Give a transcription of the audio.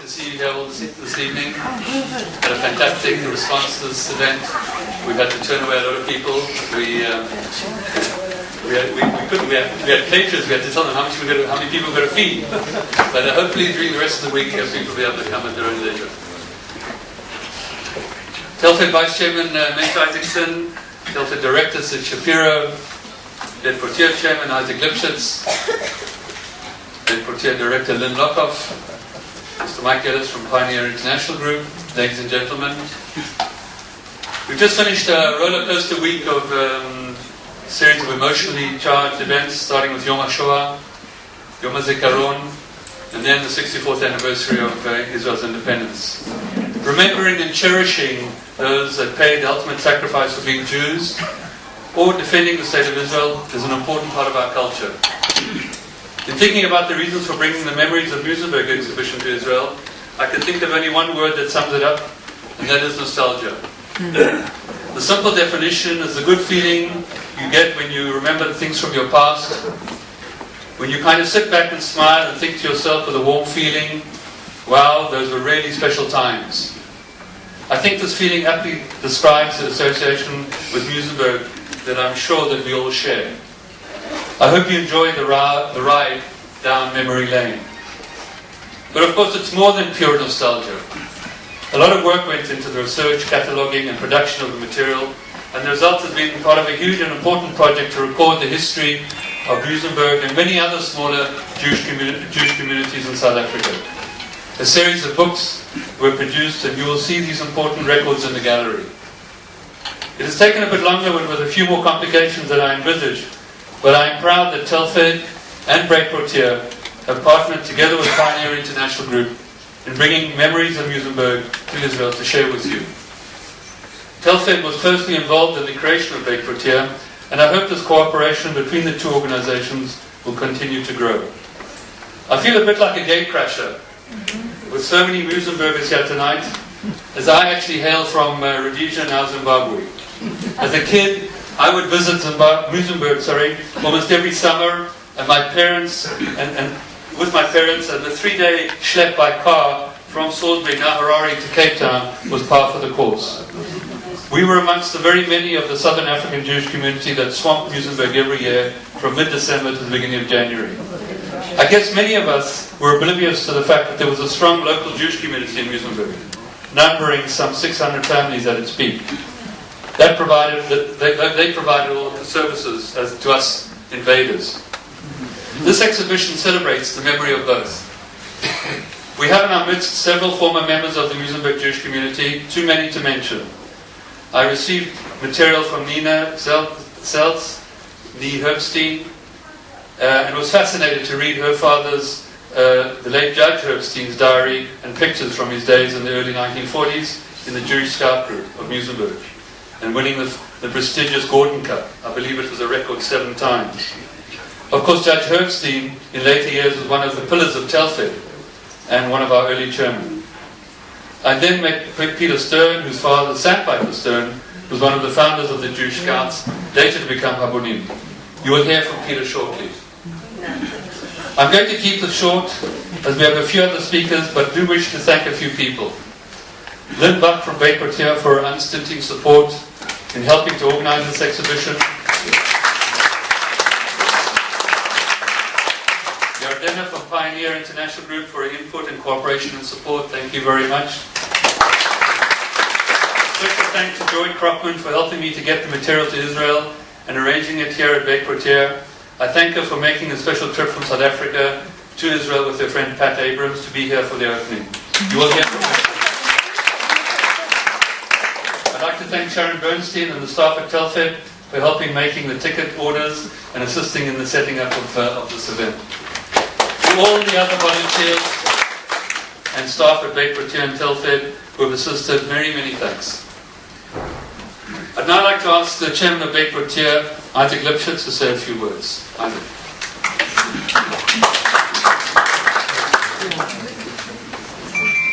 to see you here all this evening. Had a fantastic response to this event. We've had to turn away a lot of people. We had caterers. We had to tell them how many people we're going to feed. But hopefully during the rest of the week, people will be able to come at their own leisure. Telfed Vice Chairman Mensch Isaacson, Telfed Director Sid Shapiro, Telfed Chairman Isaac Lipschitz, Telfed Director Lynn Lockhoff, Mr. Mike Ellis from Pioneer International Group, ladies and gentlemen. We've just finished a roller coaster week of a series of emotionally charged events, starting with Yom HaShoah, Yom HaZikaron, and then the 64th anniversary of Israel's independence. Remembering and cherishing those that paid the ultimate sacrifice for being Jews or defending the state of Israel is an important part of our culture. In thinking about the reasons for bringing the Memories of Muizenberg Exhibition to Israel, I can think of only one word that sums it up, and that is nostalgia. The simple definition is the good feeling you get when you remember things from your past, when you kind of sit back and smile and think to yourself with a warm feeling, wow, those were really special times. I think this feeling aptly describes the association with Muizenberg that I'm sure that we all share. I hope you enjoyed the ride down memory lane. But of course it's more than pure nostalgia. A lot of work went into the research, cataloguing and production of the material, and the result has been part of a huge and important project to record the history of Muizenberg and many other smaller Jewish communities in South Africa. A series of books were produced, and you will see these important records in the gallery. It has taken a bit longer and with a few more complications than I envisaged, but I am proud that Telfed and Break Protea have partnered together with Pioneer International Group in bringing Memories of Muizenberg to Israel to share with you. Telfed was closely involved in the creation of Break Protea, and I hope this cooperation between the two organizations will continue to grow. I feel a bit like a gatecrasher with so many Muizenbergers here tonight, as I actually hail from Rhodesia, now Zimbabwe. As a kid, I would visit Muizenberg, almost every summer, and my parents, and with my parents, and the 3-day schlep by car from Salisbury, now Harare, to Cape Town was par for the course. We were amongst the very many of the Southern African Jewish community that swamped Muizenberg every year from mid-December to the beginning of January. I guess many of us were oblivious to the fact that there was a strong local Jewish community in Muizenberg, numbering some 600 families at its peak. They provided all of the services to us invaders. This exhibition celebrates the memory of both. We have in our midst several former members of the Muizenberg Jewish community, too many to mention. I received material from Nina Zeltz, Nee Herbstein, and was fascinated to read her father's, the late Judge Herbstein's diary and pictures from his days in the early 1940s in the Jewish Scout group of Muizenberg, and winning the prestigious Gordon Cup. I believe it was a record 7 times. Of course, Judge Herbstein in later years was one of the pillars of Telfed and one of our early chairmen. I then met Peter Stern, whose father, Sandpiper Stern, was one of the founders of the Jewish Scouts, later to become Habonim. You will hear from Peter shortly. I'm going to keep this short, as we have a few other speakers, but do wish to thank a few people. Lynn Buck from Break Protea for her unstinting support in helping to organize this exhibition. Yardena from Pioneer International Group for her input and cooperation and support. Thank you very much. Special thanks to Joy Crockman for helping me to get the material to Israel and arranging it here at Break Protea. I thank her for making a special trip from South Africa to Israel with her friend Pat Abrams to be here for the opening. You will hear from her. I'd like to thank Sharon Bernstein and the staff at Telfed for helping making the ticket orders and assisting in the setting up of this event. To all the other volunteers and staff at Break Protea and Telfed who have assisted, many, many thanks. I'd now like to ask the chairman of Break Protea, Isaac Lipschitz, to say a few words. Isaac.